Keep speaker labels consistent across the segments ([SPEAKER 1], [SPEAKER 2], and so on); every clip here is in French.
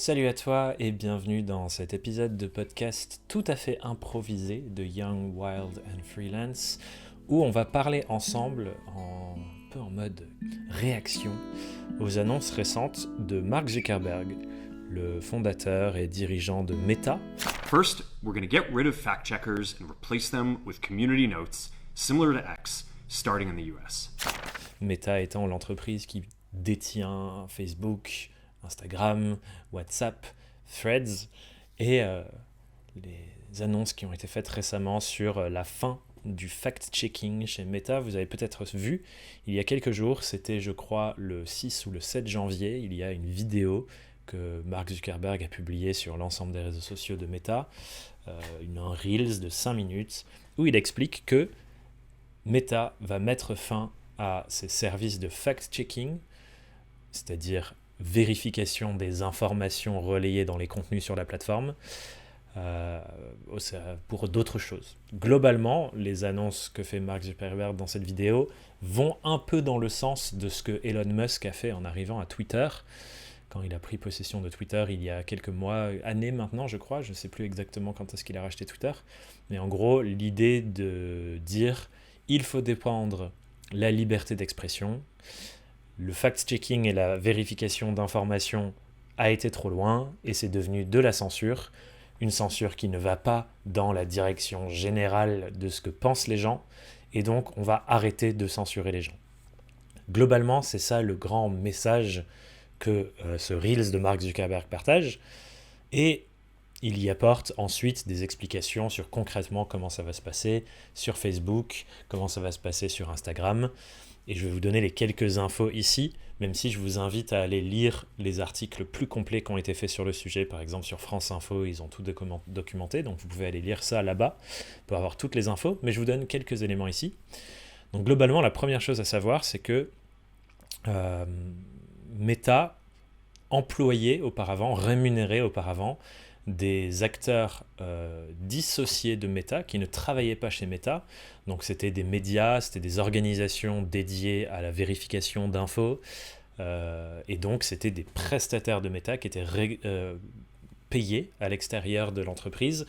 [SPEAKER 1] Salut à toi et bienvenue dans cet épisode de podcast tout à fait improvisé de Young, Wild and Freelance où on va parler ensemble un peu en mode réaction aux annonces récentes de Mark Zuckerberg, le fondateur et dirigeant de Meta.
[SPEAKER 2] First, we're going to get rid of fact checkers and replace them with community notes, similar to X, starting in the US.
[SPEAKER 1] Meta étant l'entreprise qui détient Facebook, Instagram, WhatsApp, Threads et les annonces qui ont été faites récemment sur la fin du fact-checking chez Meta. Vous avez peut-être vu, il y a quelques jours, c'était je crois le 6 ou le 7 janvier, il y a une vidéo que Mark Zuckerberg a publiée sur l'ensemble des réseaux sociaux de Meta, un Reels de 5 minutes, où il explique que Meta va mettre fin à ses services de fact-checking, c'est-à-dire vérification des informations relayées dans les contenus sur la plateforme, pour d'autres choses. Globalement, les annonces que fait Mark Zuckerberg dans cette vidéo vont un peu dans le sens de ce que Elon Musk a fait en arrivant à Twitter, quand il a pris possession de Twitter il y a quelques mois, années maintenant je crois, je ne sais plus exactement quand est-ce qu'il a racheté Twitter, mais en gros l'idée de dire il faut défendre la liberté d'expression, le fact-checking et la vérification d'informations a été trop loin et c'est devenu de la censure, une censure qui ne va pas dans la direction générale de ce que pensent les gens et donc on va arrêter de censurer les gens. Globalement, c'est ça le grand message que ce Reels de Mark Zuckerberg partage et il y apporte ensuite des explications sur concrètement comment ça va se passer sur Facebook, comment ça va se passer sur Instagram. Et je vais vous donner les quelques infos ici, même si je vous invite à aller lire les articles plus complets qui ont été faits sur le sujet. Par exemple, sur France Info, ils ont tout documenté, donc vous pouvez aller lire ça là-bas pour avoir toutes les infos. Mais je vous donne quelques éléments ici. Donc globalement, la première chose à savoir, c'est que Meta employait auparavant, rémunérait auparavant, des acteurs dissociés de Meta qui ne travaillaient pas chez Meta. Donc c'était des médias, c'était des organisations dédiées à la vérification d'infos. Et donc c'était des prestataires de Meta qui étaient payés à l'extérieur de l'entreprise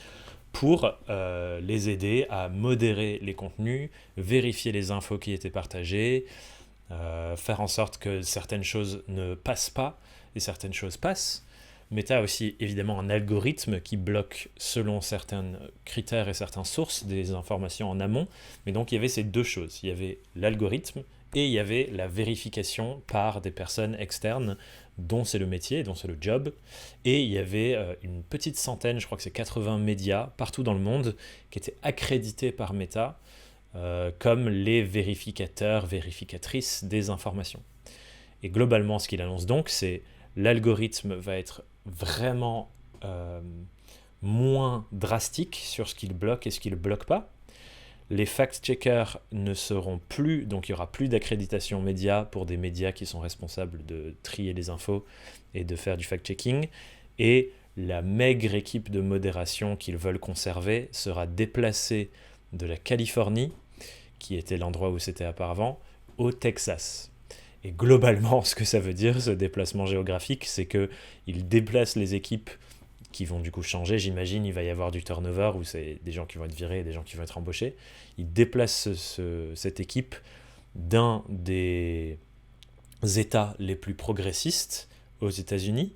[SPEAKER 1] pour les aider à modérer les contenus, vérifier les infos qui étaient partagées, faire en sorte que certaines choses ne passent pas et certaines choses passent. Meta a aussi évidemment un algorithme qui bloque selon certains critères et certaines sources des informations en amont. Mais donc il y avait ces deux choses. Il y avait l'algorithme et il y avait la vérification par des personnes externes dont c'est le métier, dont c'est le job. Et il y avait une petite centaine, je crois que c'est 80 médias partout dans le monde qui étaient accrédités par Meta comme les vérificateurs, vérificatrices des informations. Et globalement, ce qu'il annonce donc, c'est l'algorithme va être vraiment moins drastique sur ce qu'il bloque et ce qu'il ne bloque pas. Les fact-checkers ne seront plus, donc il n'y aura plus d'accréditation média pour des médias qui sont responsables de trier les infos et de faire du fact-checking. Et la maigre équipe de modération qu'ils veulent conserver sera déplacée de la Californie, qui était l'endroit où c'était auparavant, au Texas. Et globalement, ce que ça veut dire, ce déplacement géographique, c'est qu'ils déplacent les équipes qui vont du coup changer. J'imagine il va y avoir du turnover, où c'est des gens qui vont être virés et des gens qui vont être embauchés. Ils déplacent cette équipe d'un des États les plus progressistes aux États-Unis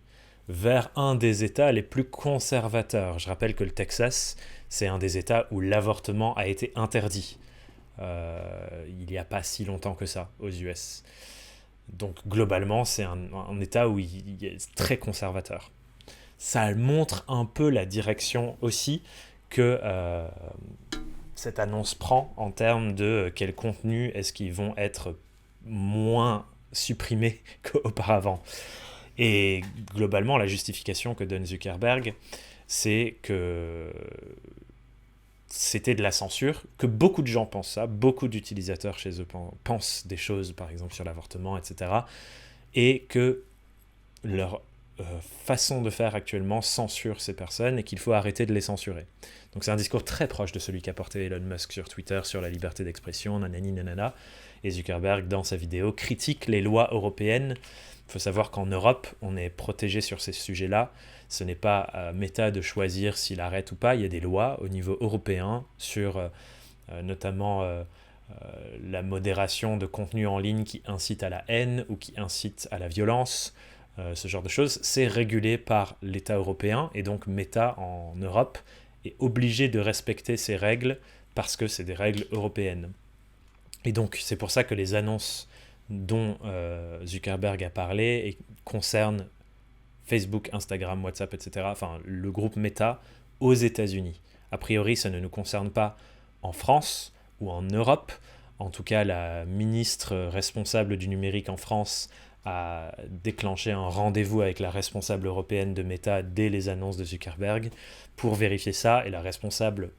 [SPEAKER 1] vers un des États les plus conservateurs. Je rappelle que le Texas, c'est un des États où l'avortement a été interdit. Il n'y a pas si longtemps que ça aux US. Donc globalement, c'est un État où il est très conservateur. Ça montre un peu la direction aussi que cette annonce prend en termes de quel contenu est-ce qu'ils vont être moins supprimés qu'auparavant. Et globalement, la justification que donne Zuckerberg, c'est que c'était de la censure, que beaucoup de gens pensent ça, beaucoup d'utilisateurs chez eux pensent des choses, par exemple sur l'avortement, etc. Et que leur façon de faire actuellement censure ces personnes et qu'il faut arrêter de les censurer. Donc c'est un discours très proche de celui qu'a porté Elon Musk sur Twitter sur la liberté d'expression, nanani nanana. Et Zuckerberg, dans sa vidéo, critique les lois européennes. Il faut savoir qu'en Europe, on est protégé sur ces sujets-là. Ce n'est pas à Meta de choisir s'il arrête ou pas. Il y a des lois au niveau européen sur notamment la modération de contenu en ligne qui incite à la haine ou qui incite à la violence. Ce genre de choses, c'est régulé par l'État européen et donc Meta en Europe est obligé de respecter ces règles parce que c'est des règles européennes. Et donc c'est pour ça que les annonces dont Zuckerberg a parlé concernent Facebook, Instagram, WhatsApp, etc., enfin le groupe Meta aux États-Unis. A priori, ça ne nous concerne pas en France ou en Europe. En tout cas, la ministre responsable du numérique en France a déclenché un rendez-vous avec la responsable européenne de Meta dès les annonces de Zuckerberg pour vérifier ça. Et la responsable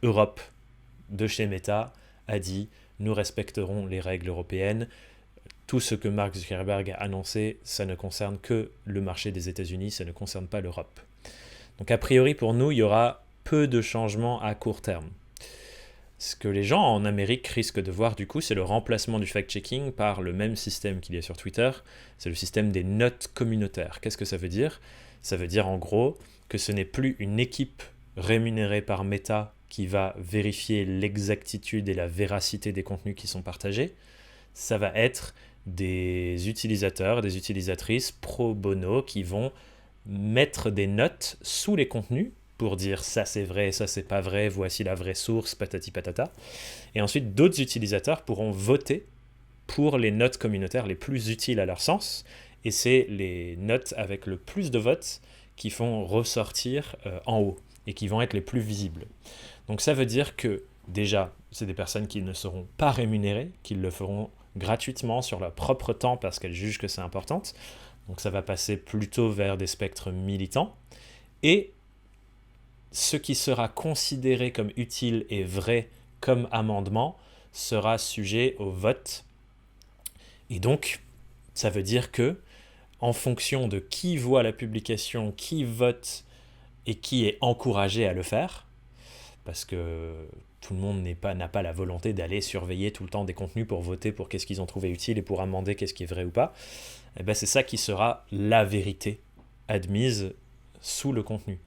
[SPEAKER 1] Europe de chez Meta a dit « Nous respecterons les règles européennes. Tout ce que Mark Zuckerberg a annoncé, ça ne concerne que le marché des États-Unis, ça ne concerne pas l'Europe. » Donc a priori, pour nous, il y aura peu de changements à court terme. Ce que les gens en Amérique risquent de voir du coup, c'est le remplacement du fact-checking par le même système qu'il y a sur Twitter, c'est le système des notes communautaires. Qu'est-ce que ça veut dire ? Ça veut dire en gros que ce n'est plus une équipe rémunérée par Meta qui va vérifier l'exactitude et la véracité des contenus qui sont partagés. Ça va être des utilisateurs, des utilisatrices pro bono qui vont mettre des notes sous les contenus pour dire ça c'est vrai, ça c'est pas vrai, voici la vraie source, patati patata. Et ensuite, d'autres utilisateurs pourront voter pour les notes communautaires les plus utiles à leur sens. Et c'est les notes avec le plus de votes qui font ressortir en haut et qui vont être les plus visibles. Donc ça veut dire que déjà, c'est des personnes qui ne seront pas rémunérées, qui le feront gratuitement sur leur propre temps parce qu'elles jugent que c'est important. Donc ça va passer plutôt vers des spectres militants. Et ce qui sera considéré comme utile et vrai comme amendement sera sujet au vote. Et donc, ça veut dire que, en fonction de qui voit la publication, qui vote et qui est encouragé à le faire, parce que tout le monde n'a pas la volonté d'aller surveiller tout le temps des contenus pour voter pour qu'est-ce qu'ils ont trouvé utile et pour amender qu'est-ce qui est vrai ou pas, et ben c'est ça qui sera la vérité admise sous le contenu.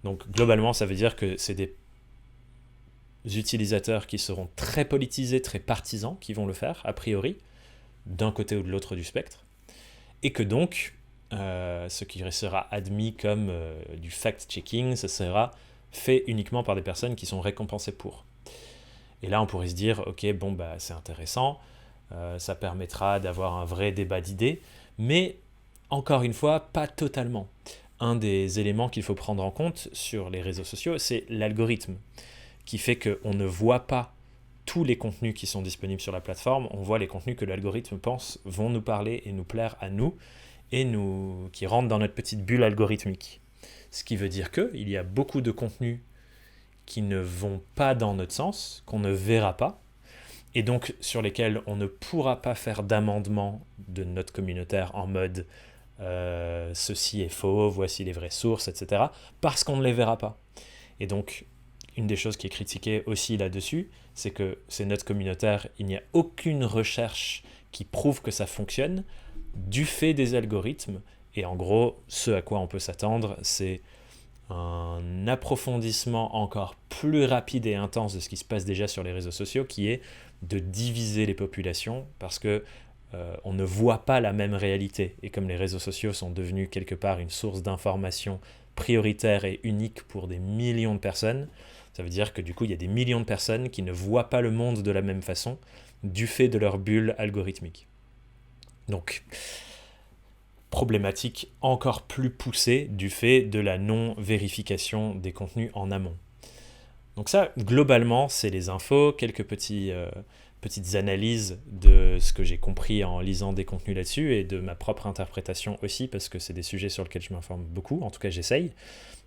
[SPEAKER 1] Donc globalement, ça veut dire que c'est des utilisateurs qui seront très politisés, très partisans, qui vont le faire, a priori, d'un côté ou de l'autre du spectre, et que donc, ce qui sera admis comme du fact-checking, ce sera fait uniquement par des personnes qui sont récompensées pour. Et là, on pourrait se dire, ok, bon, bah, c'est intéressant, ça permettra d'avoir un vrai débat d'idées, mais encore une fois, pas totalement. Un des éléments qu'il faut prendre en compte sur les réseaux sociaux, c'est l'algorithme, qui fait qu'on ne voit pas tous les contenus qui sont disponibles sur la plateforme, on voit les contenus que l'algorithme pense vont nous parler et nous plaire à nous, et qui rentrent dans notre petite bulle algorithmique. Ce qui veut dire qu'il y a beaucoup de contenus qui ne vont pas dans notre sens, qu'on ne verra pas, et donc sur lesquels on ne pourra pas faire d'amendement de notes communautaires en mode ceci est faux, voici les vraies sources, etc., parce qu'on ne les verra pas. Et donc, une des choses qui est critiquée aussi là-dessus, c'est que ces notes communautaires, il n'y a aucune recherche qui prouve que ça fonctionne du fait des algorithmes. Et en gros, ce à quoi on peut s'attendre, c'est un approfondissement encore plus rapide et intense de ce qui se passe déjà sur les réseaux sociaux, qui est de diviser les populations, parce que on ne voit pas la même réalité. Et comme les réseaux sociaux sont devenus quelque part une source d'information prioritaire et unique pour des millions de personnes, ça veut dire que du coup, il y a des millions de personnes qui ne voient pas le monde de la même façon du fait de leur bulle algorithmique. Donc, problématique encore plus poussée du fait de la non-vérification des contenus en amont. Donc ça, globalement, c'est les infos, quelques petites analyses de ce que j'ai compris en lisant des contenus là-dessus et de ma propre interprétation aussi, parce que c'est des sujets sur lesquels je m'informe beaucoup, en tout cas j'essaye,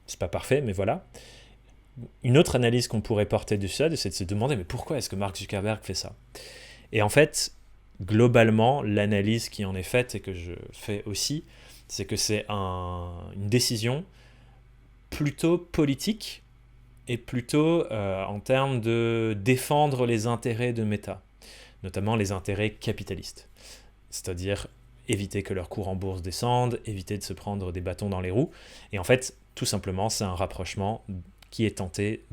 [SPEAKER 1] c'est pas parfait, mais voilà. Une autre analyse qu'on pourrait porter de ça, c'est de se demander mais pourquoi est-ce que Mark Zuckerberg fait ça ? Et en fait, globalement, l'analyse qui en est faite et que je fais aussi, c'est que c'est une décision plutôt politique et plutôt en termes de défendre les intérêts de Meta, notamment les intérêts capitalistes. C'est-à-dire éviter que leur cours en bourse descende, éviter de se prendre des bâtons dans les roues. Et en fait, tout simplement, c'est un rapprochement qui est tenté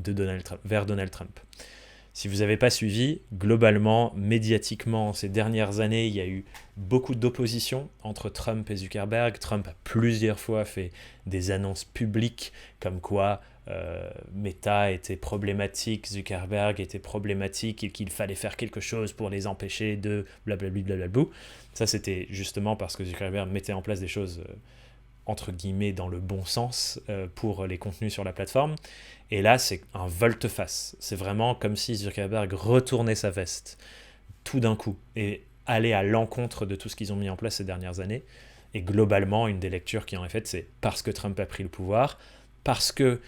[SPEAKER 1] vers Donald Trump. Si vous n'avez pas suivi, globalement, médiatiquement, ces dernières années, il y a eu beaucoup d'opposition entre Trump et Zuckerberg. Trump a plusieurs fois fait des annonces publiques comme quoi Meta était problématique, Zuckerberg était problématique et qu'il fallait faire quelque chose pour les empêcher de blablabla blablablou. Ça, c'était justement parce que Zuckerberg mettait en place des choses entre guillemets dans le bon sens pour les contenus sur la plateforme. Et là, c'est un volte-face. C'est vraiment comme si Zuckerberg retournait sa veste tout d'un coup et allait à l'encontre de tout ce qu'ils ont mis en place ces dernières années. Et globalement, une des lectures qui en est faite, c'est parce que Trump a pris le pouvoir, parce que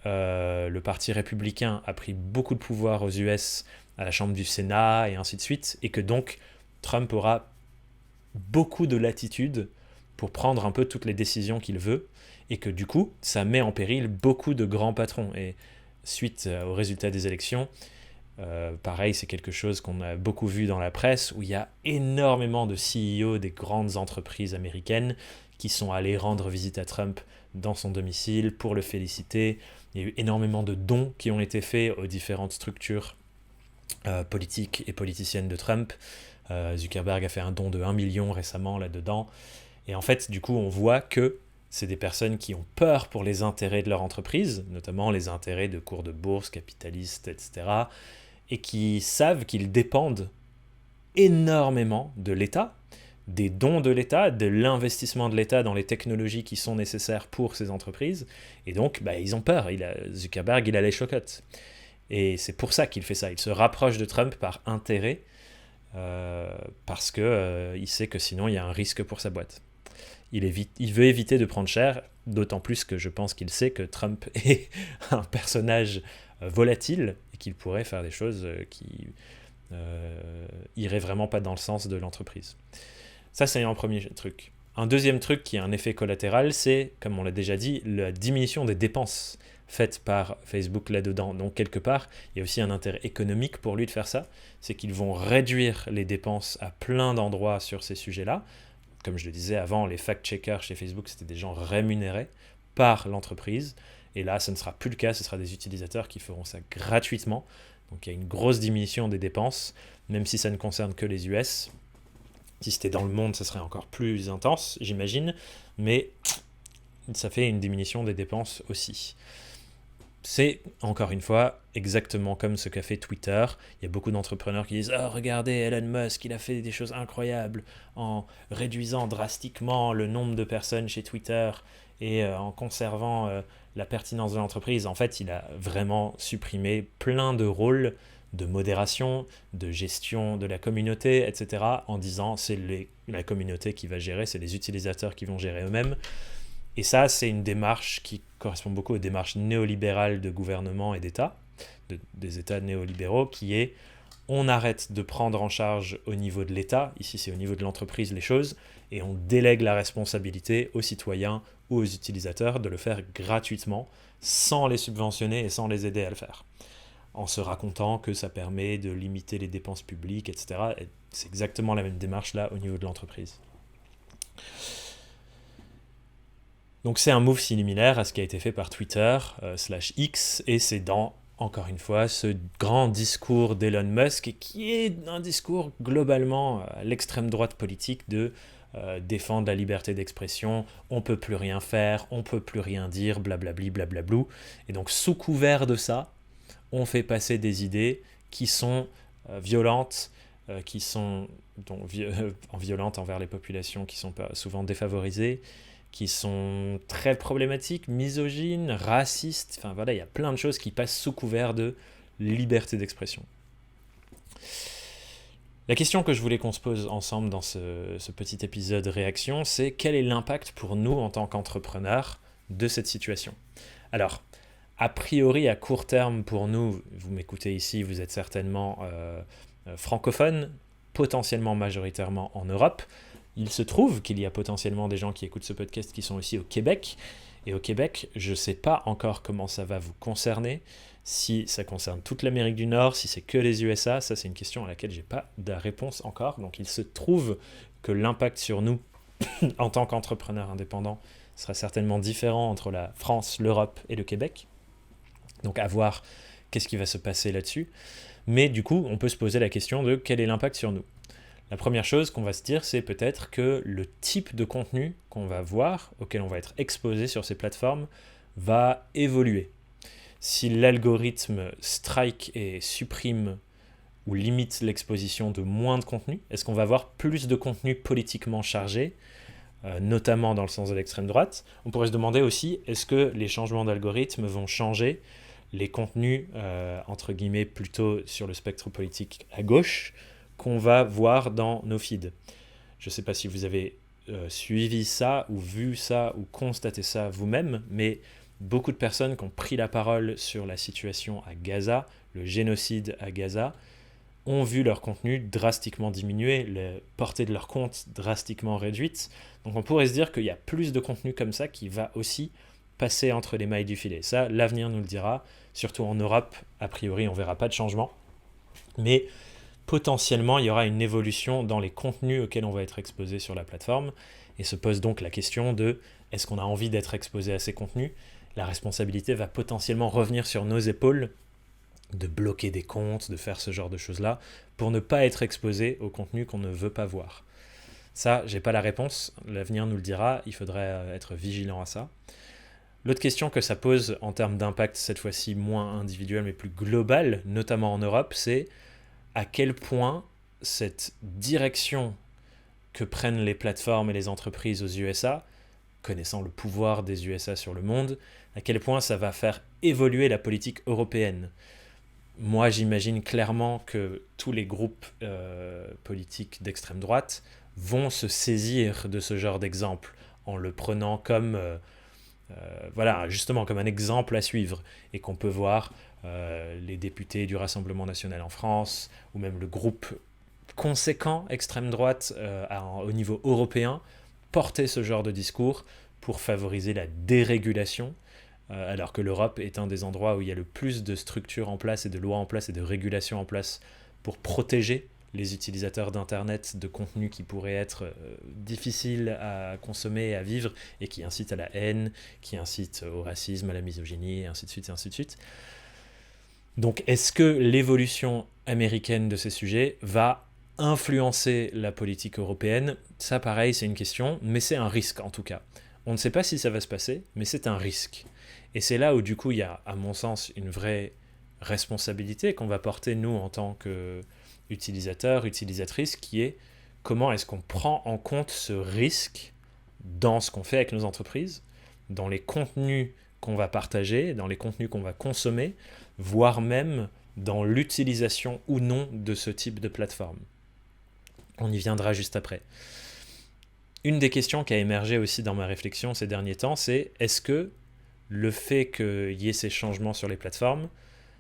[SPEAKER 1] le parti républicain a pris beaucoup de pouvoir aux US à la Chambre du Sénat et ainsi de suite, et que donc Trump aura beaucoup de latitude pour prendre un peu toutes les décisions qu'il veut, et que du coup, ça met en péril beaucoup de grands patrons. Et suite aux résultats des élections, pareil, c'est quelque chose qu'on a beaucoup vu dans la presse, où il y a énormément de CEO des grandes entreprises américaines qui sont allés rendre visite à Trump dans son domicile pour le féliciter. Il y a eu énormément de dons qui ont été faits aux différentes structures politiques et politiciennes de Trump. Zuckerberg a fait un don de 1 million récemment là-dedans. Et en fait, du coup, on voit que c'est des personnes qui ont peur pour les intérêts de leur entreprise, notamment les intérêts de cours de bourse, capitalistes, etc., et qui savent qu'ils dépendent énormément de l'État, des dons de l'État, de l'investissement de l'État dans les technologies qui sont nécessaires pour ces entreprises, et donc ils ont peur. Zuckerberg, il a les chocottes. Et c'est pour ça qu'il fait ça. Il se rapproche de Trump par intérêt, parce qu'il sait que sinon il y a un risque pour sa boîte. Il veut éviter de prendre cher, d'autant plus que je pense qu'il sait que Trump est un personnage volatile et qu'il pourrait faire des choses qui iraient vraiment pas dans le sens de l'entreprise. Ça, c'est un premier truc. Un deuxième truc qui a un effet collatéral, c'est, comme on l'a déjà dit, la diminution des dépenses faites par Facebook là-dedans. Donc, quelque part, il y a aussi un intérêt économique pour lui de faire ça, c'est qu'ils vont réduire les dépenses à plein d'endroits sur ces sujets-là. Comme je le disais avant, les fact-checkers chez Facebook, c'était des gens rémunérés par l'entreprise. Et là, ce ne sera plus le cas, ce sera des utilisateurs qui feront ça gratuitement. Donc il y a une grosse diminution des dépenses, même si ça ne concerne que les US. Si c'était dans le monde, ça serait encore plus intense, j'imagine. Mais ça fait une diminution des dépenses aussi. C'est, encore une fois, exactement comme ce qu'a fait Twitter. Il y a beaucoup d'entrepreneurs qui disent « Oh, regardez, Elon Musk, il a fait des choses incroyables en réduisant drastiquement le nombre de personnes chez Twitter et en conservant la pertinence de l'entreprise. » En fait, il a vraiment supprimé plein de rôles de modération, de gestion de la communauté, etc. en disant « C'est la communauté qui va gérer, c'est les utilisateurs qui vont gérer eux-mêmes. » Et ça, c'est une démarche qui correspond beaucoup aux démarches néolibérales de gouvernement et d'État, des États néolibéraux, qui est on arrête de prendre en charge au niveau de l'État, ici c'est au niveau de l'entreprise les choses, et on délègue la responsabilité aux citoyens ou aux utilisateurs de le faire gratuitement, sans les subventionner et sans les aider à le faire, en se racontant que ça permet de limiter les dépenses publiques, etc. Et c'est exactement la même démarche là au niveau de l'entreprise. Donc c'est un move similaire à ce qui a été fait par Twitter /X, et c'est dans, encore une fois, ce grand discours d'Elon Musk, qui est un discours globalement à l'extrême droite politique de défendre la liberté d'expression, on peut plus rien faire, on peut plus rien dire, blablabli, blablablou. Et donc sous couvert de ça, on fait passer des idées qui sont violentes, qui sont violentes envers les populations qui sont souvent défavorisées, qui sont très problématiques, misogynes, racistes, enfin voilà, il y a plein de choses qui passent sous couvert de liberté d'expression. La question que je voulais qu'on se pose ensemble dans ce petit épisode réaction, c'est quel est l'impact pour nous en tant qu'entrepreneurs de cette situation ? Alors, a priori, à court terme pour nous, vous m'écoutez ici, vous êtes certainement francophone, potentiellement majoritairement en Europe. Il se trouve qu'il y a potentiellement des gens qui écoutent ce podcast qui sont aussi au Québec. Et au Québec, je ne sais pas encore comment ça va vous concerner, si ça concerne toute l'Amérique du Nord, si c'est que les USA, ça c'est une question à laquelle je n'ai pas de réponse encore. Donc il se trouve que l'impact sur nous, en tant qu'entrepreneurs indépendants, sera certainement différent entre la France, l'Europe et le Québec. Donc à voir qu'est-ce qui va se passer là-dessus. Mais du coup, on peut se poser la question de quel est l'impact sur nous. La première chose qu'on va se dire, c'est peut-être que le type de contenu qu'on va voir, auquel on va être exposé sur ces plateformes, va évoluer. Si l'algorithme strike et supprime ou limite l'exposition de moins de contenu, est-ce qu'on va avoir plus de contenu politiquement chargé, notamment dans le sens de l'extrême droite? On pourrait se demander aussi, est-ce que les changements d'algorithme vont changer les contenus, entre guillemets, plutôt sur le spectre politique à gauche, qu'on va voir dans nos feeds. Je ne sais pas si vous avez suivi ça, ou vu ça, ou constaté ça vous-même, mais beaucoup de personnes qui ont pris la parole sur la situation à Gaza, le génocide à Gaza, ont vu leur contenu drastiquement diminuer, la portée de leur compte drastiquement réduite. Donc on pourrait se dire qu'il y a plus de contenu comme ça qui va aussi passer entre les mailles du filet. Ça, l'avenir nous le dira, surtout en Europe, a priori on ne verra pas de changement, mais potentiellement il y aura une évolution dans les contenus auxquels on va être exposé sur la plateforme, et se pose donc la question de est-ce qu'on a envie d'être exposé à ces contenus? La responsabilité va potentiellement revenir sur nos épaules de bloquer des comptes, de faire ce genre de choses-là, pour ne pas être exposé au contenu qu'on ne veut pas voir. Ça, j'ai pas la réponse, l'avenir nous le dira, il faudrait être vigilant à ça. L'autre question que ça pose en termes d'impact, cette fois-ci moins individuel mais plus global, notamment en Europe, c'est à quel point cette direction que prennent les plateformes et les entreprises aux USA, connaissant le pouvoir des USA sur le monde, à quel point ça va faire évoluer la politique européenne. Moi, j'imagine clairement que tous les groupes politiques d'extrême droite vont se saisir de ce genre d'exemple en le prenant comme, justement comme un exemple à suivre, et qu'on peut voir les députés du Rassemblement national en France, ou même le groupe conséquent extrême droite au niveau européen, porter ce genre de discours pour favoriser la dérégulation, alors que l'Europe est un des endroits où il y a le plus de structures en place et de lois en place et de régulations en place pour protéger les utilisateurs d'Internet de contenus qui pourraient être difficiles à consommer et à vivre, et qui incitent à la haine, qui incitent au racisme, à la misogynie, et ainsi de suite, et ainsi de suite. Donc, est-ce que l'évolution américaine de ces sujets va influencer la politique européenne? Ça, pareil, c'est une question, mais c'est un risque en tout cas. On ne sait pas si ça va se passer, mais c'est un risque. Et c'est là où, du coup, il y a, à mon sens, une vraie responsabilité qu'on va porter, nous, en tant qu'utilisateurs, utilisatrices, qui est comment est-ce qu'on prend en compte ce risque dans ce qu'on fait avec nos entreprises, dans les contenus qu'on va partager, dans les contenus qu'on va consommer, voire même dans l'utilisation ou non de ce type de plateforme. On y viendra juste après. Une des questions qui a émergé aussi dans ma réflexion ces derniers temps, c'est est-ce que le fait qu'il y ait ces changements sur les plateformes,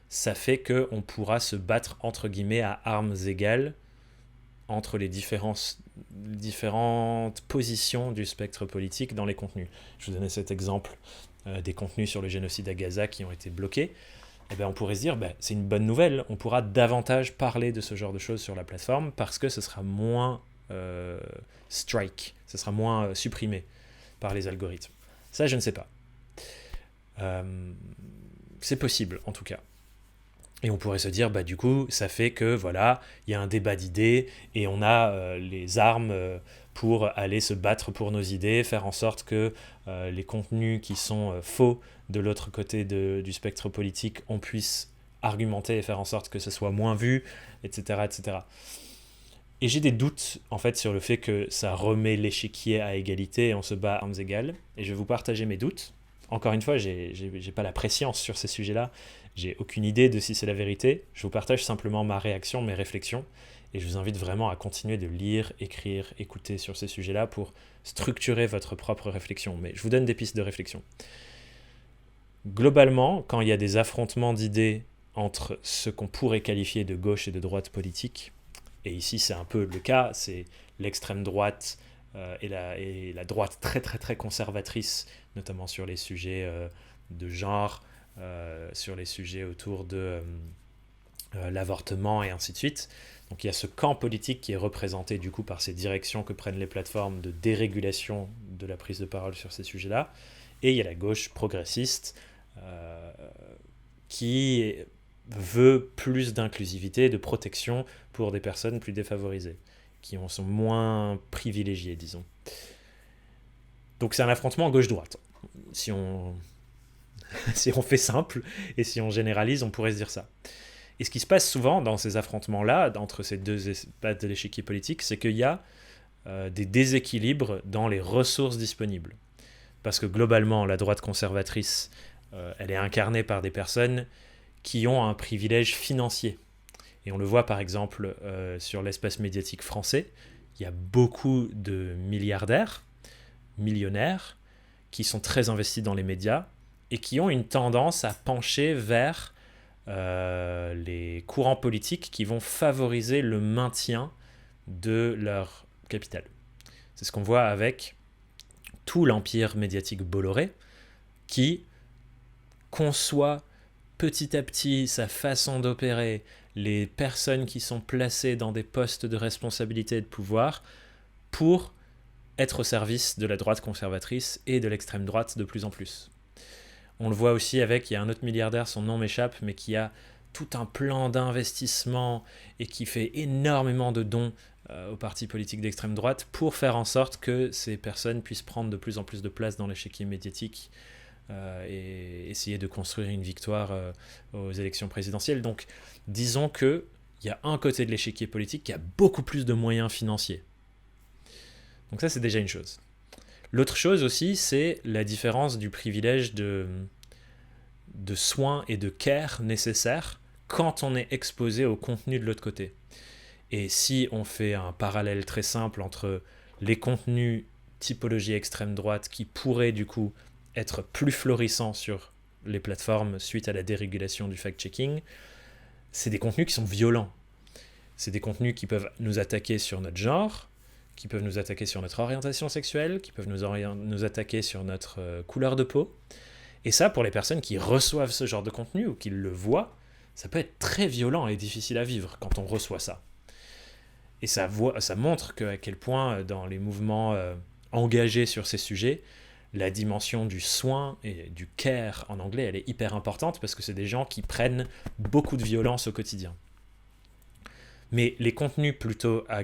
[SPEAKER 1] ça fait qu'on pourra se battre entre guillemets à armes égales entre les différentes positions du spectre politique dans les contenus. Je vous donnais cet exemple des contenus sur le génocide à Gaza qui ont été bloqués. Eh bien, on pourrait se dire, c'est une bonne nouvelle, on pourra davantage parler de ce genre de choses sur la plateforme parce que ce sera moins strike, ce sera moins supprimé par les algorithmes. Ça, je ne sais pas. C'est possible, en tout cas. Et on pourrait se dire, du coup, ça fait que, voilà, il y a un débat d'idées et on a les armes pour aller se battre pour nos idées, faire en sorte que les contenus qui sont faux de l'autre côté du spectre politique, on puisse argumenter et faire en sorte que ce soit moins vu, etc., etc. Et j'ai des doutes, en fait, sur le fait que ça remet l'échiquier à égalité et on se bat à armes égales. Et je vais vous partager mes doutes. Encore une fois, j'ai pas la prescience sur ces sujets-là. J'ai aucune idée de si c'est la vérité. Je vous partage simplement ma réaction, mes réflexions. Et je vous invite vraiment à continuer de lire, écrire, écouter sur ces sujets-là pour structurer votre propre réflexion. Mais je vous donne des pistes de réflexion. Globalement, quand il y a des affrontements d'idées entre ce qu'on pourrait qualifier de gauche et de droite politique, et ici c'est un peu le cas, c'est l'extrême droite et la droite très très très conservatrice, notamment sur les sujets de genre, sur les sujets autour de l'avortement et ainsi de suite. Donc il y a ce camp politique qui est représenté du coup par ces directions que prennent les plateformes de dérégulation de la prise de parole sur ces sujets-là. Et il y a la gauche progressiste qui veut plus d'inclusivité, de protection pour des personnes plus défavorisées, qui sont moins privilégiées, disons. Donc c'est un affrontement gauche-droite. Si on fait simple et si on généralise, on pourrait se dire ça. Et ce qui se passe souvent dans ces affrontements-là, entre ces deux pattes de l'échiquier politique, c'est qu'il y a des déséquilibres dans les ressources disponibles. Parce que globalement, la droite conservatrice, elle est incarnée par des personnes qui ont un privilège financier. Et on le voit par exemple sur l'espace médiatique français, il y a beaucoup de milliardaires, millionnaires, qui sont très investis dans les médias et qui ont une tendance à pencher vers les courants politiques qui vont favoriser le maintien de leur capital. C'est ce qu'on voit avec tout l'empire médiatique Bolloré, qui conçoit petit à petit sa façon d'opérer, les personnes qui sont placées dans des postes de responsabilité et de pouvoir pour être au service de la droite conservatrice et de l'extrême droite de plus en plus. On le voit aussi avec, il y a un autre milliardaire, son nom m'échappe, mais qui a tout un plan d'investissement et qui fait énormément de dons aux partis politiques d'extrême droite pour faire en sorte que ces personnes puissent prendre de plus en plus de place dans l'échiquier médiatique et essayer de construire une victoire aux élections présidentielles. Donc disons qu'il y a un côté de l'échiquier politique qui a beaucoup plus de moyens financiers. Donc ça, c'est déjà une chose. L'autre chose aussi, c'est la différence du privilège de soins et de care nécessaires quand on est exposé au contenu de l'autre côté. Et si on fait un parallèle très simple entre les contenus typologie extrême droite qui pourraient du coup être plus florissants sur les plateformes suite à la dérégulation du fact-checking, c'est des contenus qui sont violents. C'est des contenus qui peuvent nous attaquer sur notre genre, qui peuvent nous attaquer sur notre orientation sexuelle, qui peuvent nous attaquer sur notre couleur de peau. Et ça, pour les personnes qui reçoivent ce genre de contenu ou qui le voient, ça peut être très violent et difficile à vivre quand on reçoit ça. Et ça montre à quel point, dans les mouvements engagés sur ces sujets, la dimension du soin et du care en anglais, elle est hyper importante parce que c'est des gens qui prennent beaucoup de violence au quotidien. Mais les contenus plutôt à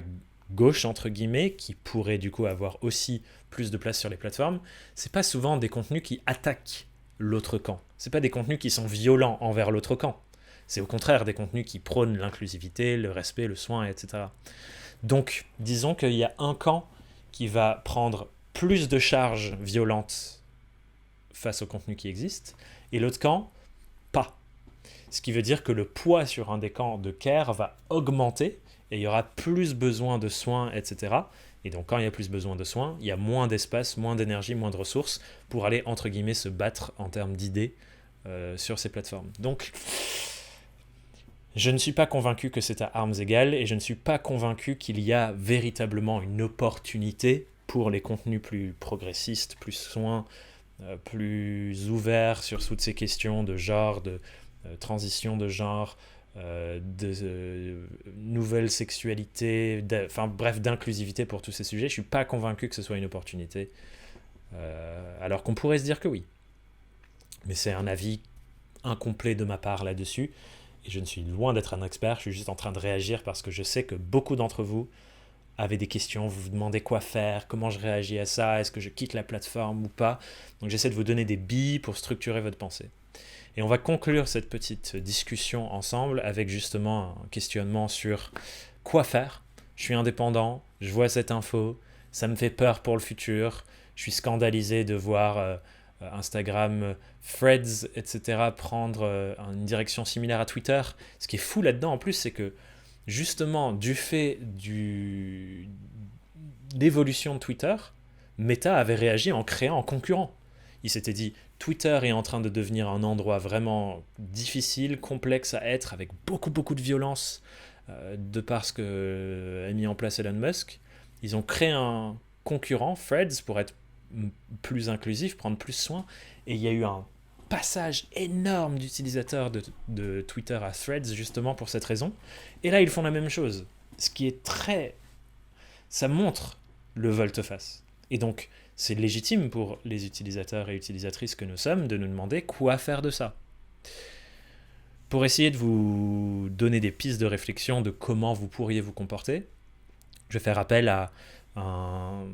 [SPEAKER 1] gauche, entre guillemets, qui pourraient du coup avoir aussi plus de place sur les plateformes, c'est pas souvent des contenus qui attaquent l'autre camp. C'est pas des contenus qui sont violents envers l'autre camp. C'est au contraire des contenus qui prônent l'inclusivité, le respect, le soin, etc. Donc, disons qu'il y a un camp qui va prendre plus de charges violentes face au contenu qui existe, et l'autre camp, pas. Ce qui veut dire que le poids sur un des camps de care va augmenter, et il y aura plus besoin de soins, etc. Et donc quand il y a plus besoin de soins, il y a moins d'espace, moins d'énergie, moins de ressources pour aller, entre guillemets, se battre en termes d'idées sur ces plateformes. Donc, je ne suis pas convaincu que c'est à armes égales, et je ne suis pas convaincu qu'il y a véritablement une opportunité pour les contenus plus progressistes, plus soins, plus ouverts sur toutes ces questions de genre, de transition de genre, de nouvelle sexualité, bref, d'inclusivité pour tous ces sujets. Je ne suis pas convaincu que ce soit une opportunité, alors qu'on pourrait se dire que oui. Mais c'est un avis incomplet de ma part là-dessus, et je ne suis loin d'être un expert, je suis juste en train de réagir parce que je sais que beaucoup d'entre vous avez des questions, vous vous demandez quoi faire, comment je réagis à ça, est-ce que je quitte la plateforme ou pas. Donc j'essaie de vous donner des billes pour structurer votre pensée. Et on va conclure cette petite discussion ensemble avec justement un questionnement sur quoi faire. Je suis indépendant, je vois cette info, ça me fait peur pour le futur, je suis scandalisé de voir Instagram, Threads, etc. prendre une direction similaire à Twitter. Ce qui est fou là-dedans en plus, c'est que justement du fait de l'évolution de Twitter, Meta avait réagi en créant un concurrent. Il s'était dit, Twitter est en train de devenir un endroit vraiment difficile, complexe à être, avec beaucoup de violence de par ce qu'a mis en place Elon Musk. Ils ont créé un concurrent, Threads, pour être plus inclusif, prendre plus soin. Et il y a eu un passage énorme d'utilisateurs de Twitter à Threads justement pour cette raison. Et là, ils font la même chose. Ce qui est ça montre le volte-face. Et donc, c'est légitime pour les utilisateurs et utilisatrices que nous sommes de nous demander quoi faire de ça. Pour essayer de vous donner des pistes de réflexion de comment vous pourriez vous comporter, je vais faire appel à un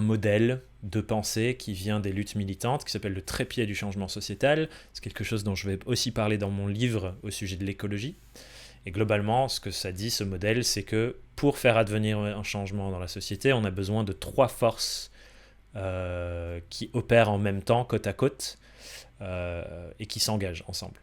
[SPEAKER 1] modèle de pensée qui vient des luttes militantes, qui s'appelle le trépied du changement sociétal. C'est quelque chose dont je vais aussi parler dans mon livre au sujet de l'écologie. Et globalement, ce que ça dit, ce modèle, c'est que pour faire advenir un changement dans la société, on a besoin de 3 forces qui opèrent en même temps, côte à côte, et qui s'engagent ensemble.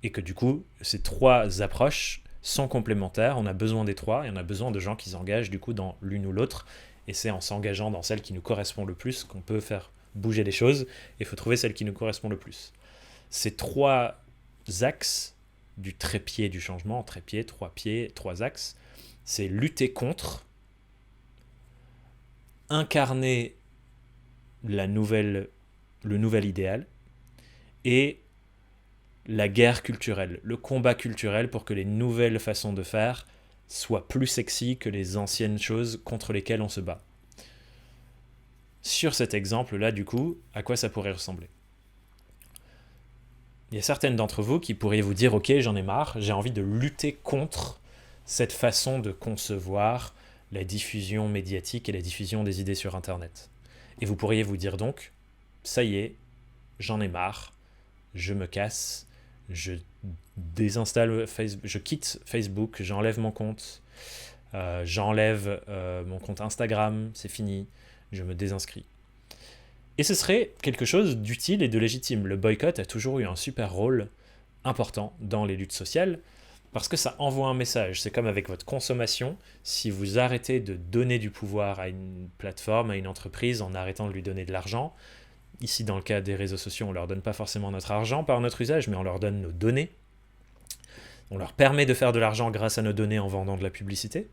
[SPEAKER 1] Et que du coup, ces 3 approches sont complémentaires, on a besoin des 3, et on a besoin de gens qui s'engagent du coup dans l'une ou l'autre, et c'est en s'engageant dans celle qui nous correspond le plus qu'on peut faire bouger les choses, et il faut trouver celle qui nous correspond le plus. Ces 3 axes du trépied du changement, 3 pieds, 3 axes, c'est lutter contre, incarner le nouvel idéal, et la guerre culturelle, le combat culturel pour que les nouvelles façons de faire soient plus sexy que les anciennes choses contre lesquelles on se bat. Sur cet exemple-là, du coup, à quoi ça pourrait ressembler ? Il y a certaines d'entre vous qui pourraient vous dire « Ok, j'en ai marre, j'ai envie de lutter contre cette façon de concevoir la diffusion médiatique et la diffusion des idées sur Internet. » Et vous pourriez vous dire donc « Ça y est, j'en ai marre, je me casse, je désinstalle Facebook, je quitte Facebook, j'enlève mon compte, j'enlève mon compte Instagram, c'est fini, je me désinscris. » Et ce serait quelque chose d'utile et de légitime. Le boycott a toujours eu un super rôle important dans les luttes sociales parce que ça envoie un message. C'est comme avec votre consommation. Si vous arrêtez de donner du pouvoir à une plateforme, à une entreprise, en arrêtant de lui donner de l'argent, ici dans le cas des réseaux sociaux, on ne leur donne pas forcément notre argent par notre usage, mais on leur donne nos données. On leur permet de faire de l'argent grâce à nos données en vendant de la publicité.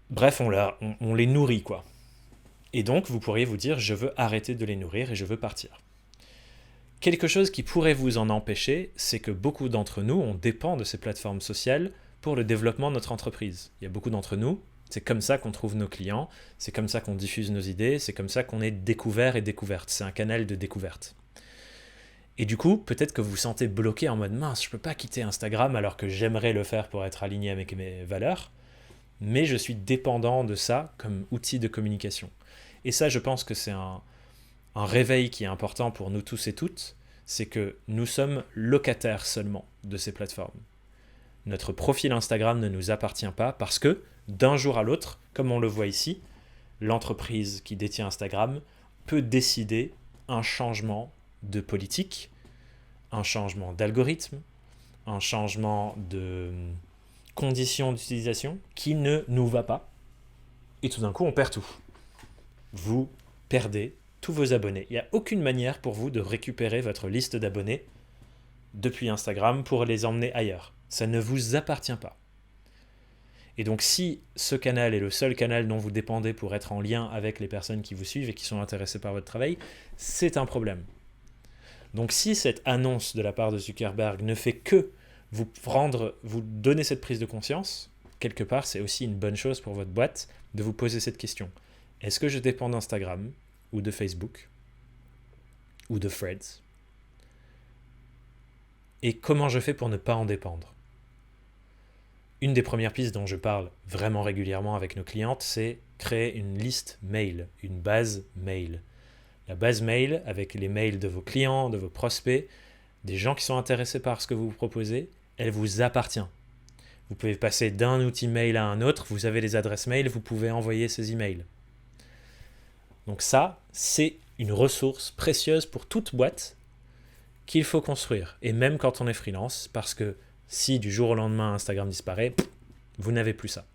[SPEAKER 1] Bref, on les nourrit, quoi. Et donc, vous pourriez vous dire, je veux arrêter de les nourrir et je veux partir. Quelque chose qui pourrait vous en empêcher, c'est que beaucoup d'entre nous, on dépend de ces plateformes sociales pour le développement de notre entreprise. Il y a beaucoup d'entre nous, c'est comme ça qu'on trouve nos clients, c'est comme ça qu'on diffuse nos idées, c'est comme ça qu'on est découvert et découverte. C'est un canal de découverte. Et du coup, peut-être que vous vous sentez bloqué en mode « mince, je ne peux pas quitter Instagram alors que j'aimerais le faire pour être aligné avec mes valeurs, mais je suis dépendant de ça comme outil de communication. » Et ça, je pense que c'est un réveil qui est important pour nous tous et toutes, c'est que nous sommes locataires seulement de ces plateformes. Notre profil Instagram ne nous appartient pas parce que, d'un jour à l'autre, comme on le voit ici, l'entreprise qui détient Instagram peut décider un changement de politique, un changement d'algorithme, un changement de conditions d'utilisation qui ne nous va pas. Et tout d'un coup, on perd tout. Vous perdez tous vos abonnés. Il n'y a aucune manière pour vous de récupérer votre liste d'abonnés depuis Instagram pour les emmener ailleurs. Ça ne vous appartient pas. Et donc si ce canal est le seul canal dont vous dépendez pour être en lien avec les personnes qui vous suivent et qui sont intéressées par votre travail, c'est un problème. Donc si cette annonce de la part de Zuckerberg ne fait que vous donner cette prise de conscience, quelque part c'est aussi une bonne chose pour votre boîte de vous poser cette question. Est-ce que je dépends d'Instagram ou de Facebook ou de Threads? Et comment je fais pour ne pas en dépendre? Une des premières pistes dont je parle vraiment régulièrement avec nos clientes, c'est créer une liste mail, une base mail. La base mail avec les mails de vos clients, de vos prospects, des gens qui sont intéressés par ce que vous proposez, elle vous appartient. Vous pouvez passer d'un outil mail à un autre, vous avez les adresses mail, vous pouvez envoyer ces emails. Donc ça, c'est une ressource précieuse pour toute boîte qu'il faut construire. Et même quand on est freelance, parce que si du jour au lendemain Instagram disparaît, vous n'avez plus ça.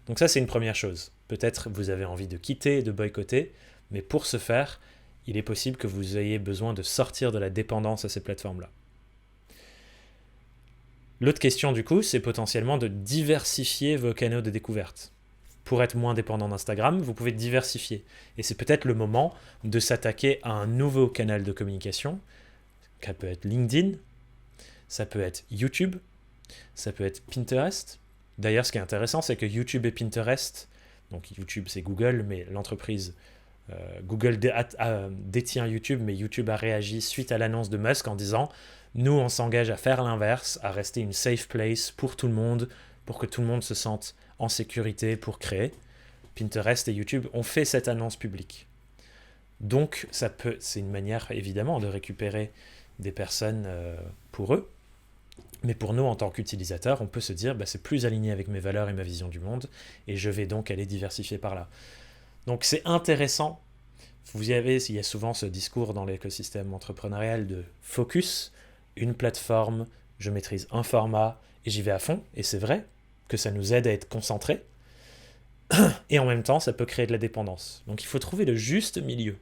[SPEAKER 1] Donc ça, c'est une première chose. Peut-être vous avez envie de quitter, de boycotter, mais pour ce faire, il est possible que vous ayez besoin de sortir de la dépendance à ces plateformes-là. L'autre question, du coup, c'est potentiellement de diversifier vos canaux de découverte. Pour être moins dépendant d'Instagram, vous pouvez diversifier. Et c'est peut-être le moment de s'attaquer à un nouveau canal de communication. Ça peut être LinkedIn, ça peut être YouTube, ça peut être Pinterest. D'ailleurs, ce qui est intéressant, c'est que YouTube et Pinterest, donc YouTube c'est Google, mais l'entreprise Google détient YouTube, mais YouTube a réagi suite à l'annonce de Musk en disant « Nous, on s'engage à faire l'inverse, à rester une safe place pour tout le monde, pour que tout le monde se sente en sécurité pour créer. » Pinterest et YouTube ont fait cette annonce publique. Donc, c'est une manière, évidemment, de récupérer des personnes pour eux. Mais pour nous, en tant qu'utilisateurs, on peut se dire c'est plus aligné avec mes valeurs et ma vision du monde, et je vais donc aller diversifier par là. Donc c'est intéressant. Il y a souvent ce discours dans l'écosystème entrepreneurial de focus, une plateforme, je maîtrise un format et j'y vais à fond. Et c'est vrai que ça nous aide à être concentrés. Et en même temps, ça peut créer de la dépendance. Donc il faut trouver le juste milieu.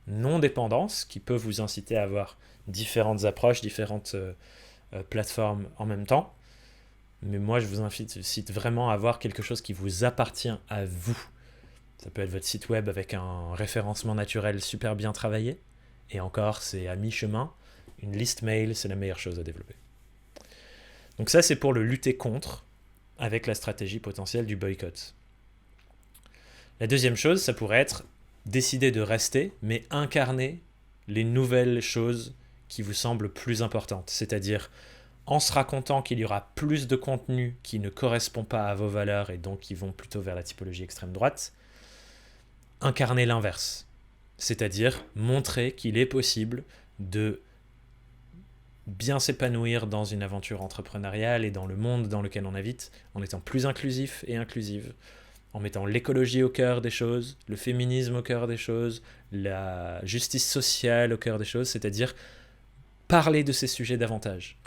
[SPEAKER 1] Non-dépendance, qui peut vous inciter à avoir différentes approches, différentes plateformes en même temps. Mais moi, je vous incite vraiment à avoir quelque chose qui vous appartient à vous. Ça peut être votre site web avec un référencement naturel super bien travaillé. Et encore, c'est à mi-chemin. Une liste mail, c'est la meilleure chose à développer. Donc ça, c'est pour le lutter contre avec la stratégie potentielle du boycott. La deuxième chose, ça pourrait être décider de rester, mais incarner les nouvelles choses qui vous semblent plus importantes. C'est-à-dire, en se racontant qu'il y aura plus de contenu qui ne correspond pas à vos valeurs et donc qui vont plutôt vers la typologie extrême droite, incarner l'inverse. C'est-à-dire montrer qu'il est possible de bien s'épanouir dans une aventure entrepreneuriale et dans le monde dans lequel on habite, en étant plus inclusif et inclusive, en mettant l'écologie au cœur des choses, le féminisme au cœur des choses, la justice sociale au cœur des choses, c'est-à-dire parler de ces sujets davantage.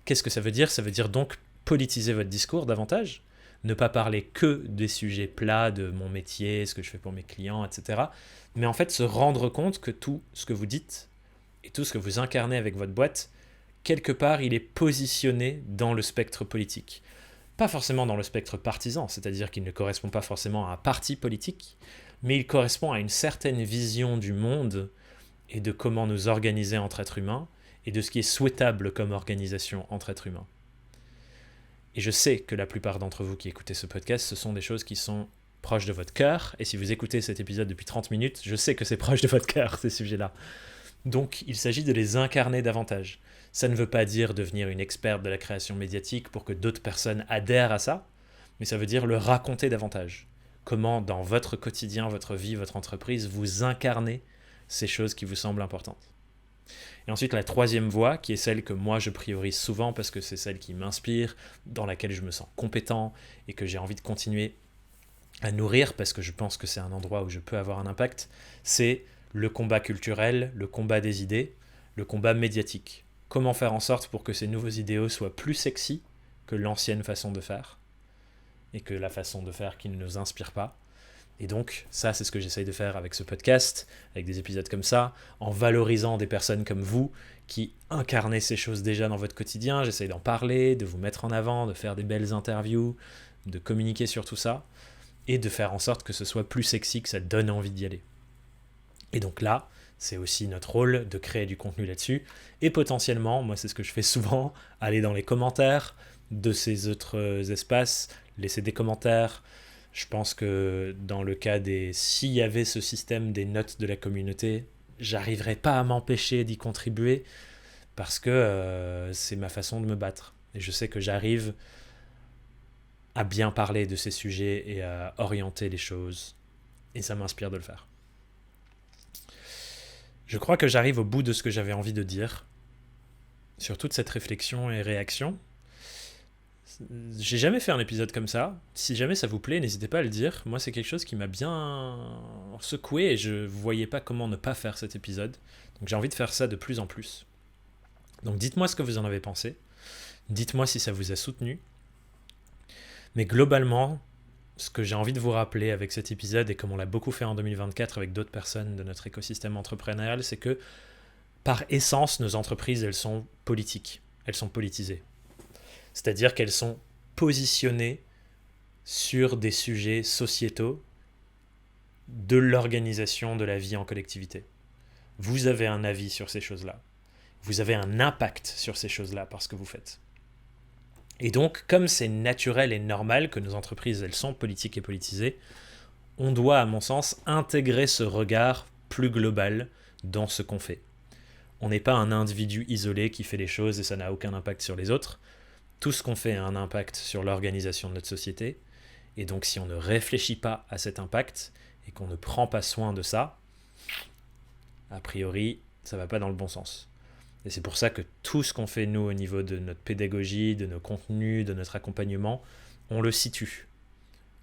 [SPEAKER 1] Qu'est-ce que ça veut dire ? Ça veut dire donc politiser votre discours davantage, ne pas parler que des sujets plats de mon métier, ce que je fais pour mes clients, etc. Mais en fait se rendre compte que tout ce que vous dites et tout ce que vous incarnez avec votre boîte, quelque part, il est positionné dans le spectre politique. Pas forcément dans le spectre partisan, c'est-à-dire qu'il ne correspond pas forcément à un parti politique, mais il correspond à une certaine vision du monde et de comment nous organiser entre êtres humains et de ce qui est souhaitable comme organisation entre êtres humains. Et je sais que la plupart d'entre vous qui écoutez ce podcast, ce sont des choses qui sont proches de votre cœur, et si vous écoutez cet épisode depuis 30 minutes, je sais que c'est proche de votre cœur, ces sujets-là. Donc, il s'agit de les incarner davantage. Ça ne veut pas dire devenir une experte de la création médiatique pour que d'autres personnes adhèrent à ça, mais ça veut dire le raconter davantage. Comment, dans votre quotidien, votre vie, votre entreprise, vous incarnez ces choses qui vous semblent importantes. Et ensuite, la troisième voie, qui est celle que moi je priorise souvent parce que c'est celle qui m'inspire, dans laquelle je me sens compétent et que j'ai envie de continuer à nourrir parce que je pense que c'est un endroit où je peux avoir un impact, c'est le combat culturel, le combat des idées, le combat médiatique. Comment faire en sorte pour que ces nouveaux idéaux soient plus sexy que l'ancienne façon de faire et que la façon de faire qui ne nous inspire pas. Et donc, ça, c'est ce que j'essaye de faire avec ce podcast, avec des épisodes comme ça, en valorisant des personnes comme vous qui incarnez ces choses déjà dans votre quotidien. J'essaye d'en parler, de vous mettre en avant, de faire des belles interviews, de communiquer sur tout ça et de faire en sorte que ce soit plus sexy, que ça donne envie d'y aller. Et donc là, c'est aussi notre rôle de créer du contenu là-dessus. Et potentiellement, moi c'est ce que je fais souvent, aller dans les commentaires de ces autres espaces, laisser des commentaires. Je pense que dans le cas s'il y avait ce système des notes de la communauté, j'arriverais pas à m'empêcher d'y contribuer parce que c'est ma façon de me battre. Et je sais que j'arrive à bien parler de ces sujets et à orienter les choses. Et ça m'inspire de le faire. Je crois que j'arrive au bout de ce que j'avais envie de dire sur toute cette réflexion et réaction. J'ai jamais fait un épisode comme ça. Si jamais ça vous plaît, n'hésitez pas à le dire. Moi, c'est quelque chose qui m'a bien secoué et je ne voyais pas comment ne pas faire cet épisode. Donc j'ai envie de faire ça de plus en plus. Donc dites-moi ce que vous en avez pensé. Dites-moi si ça vous a soutenu. Mais globalement, ce que j'ai envie de vous rappeler avec cet épisode, et comme on l'a beaucoup fait en 2024 avec d'autres personnes de notre écosystème entrepreneurial, c'est que par essence, nos entreprises, elles sont politiques. Elles sont politisées. C'est-à-dire qu'elles sont positionnées sur des sujets sociétaux de l'organisation de la vie en collectivité. Vous avez un avis sur ces choses-là. Vous avez un impact sur ces choses-là par ce que vous faites. Et donc, comme c'est naturel et normal que nos entreprises, elles sont politiques et politisées, on doit, à mon sens, intégrer ce regard plus global dans ce qu'on fait. On n'est pas un individu isolé qui fait les choses et ça n'a aucun impact sur les autres. Tout ce qu'on fait a un impact sur l'organisation de notre société. Et donc, si on ne réfléchit pas à cet impact et qu'on ne prend pas soin de ça, a priori, ça ne va pas dans le bon sens. Et c'est pour ça que tout ce qu'on fait, nous, au niveau de notre pédagogie, de nos contenus, de notre accompagnement, on le situe.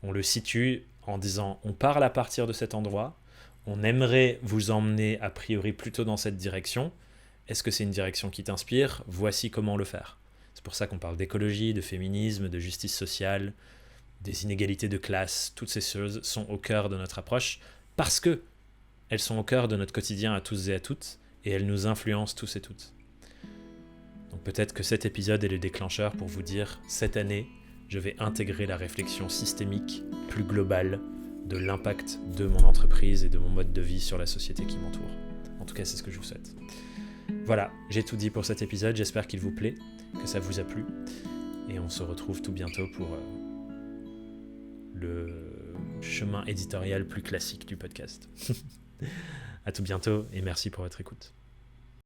[SPEAKER 1] On le situe en disant, on parle à partir de cet endroit, on aimerait vous emmener a priori plutôt dans cette direction. Est-ce que c'est une direction qui t'inspire ? Voici comment le faire. C'est pour ça qu'on parle d'écologie, de féminisme, de justice sociale, des inégalités de classe. Toutes ces choses sont au cœur de notre approche parce que elles sont au cœur de notre quotidien à tous et à toutes et elles nous influencent tous et toutes. Donc peut-être que cet épisode est le déclencheur pour vous dire, cette année, je vais intégrer la réflexion systémique, plus globale, de l'impact de mon entreprise et de mon mode de vie sur la société qui m'entoure. En tout cas, c'est ce que je vous souhaite. Voilà, j'ai tout dit pour cet épisode, j'espère qu'il vous plaît, que ça vous a plu, et on se retrouve tout bientôt pour le chemin éditorial plus classique du podcast. À tout bientôt, et merci pour votre écoute.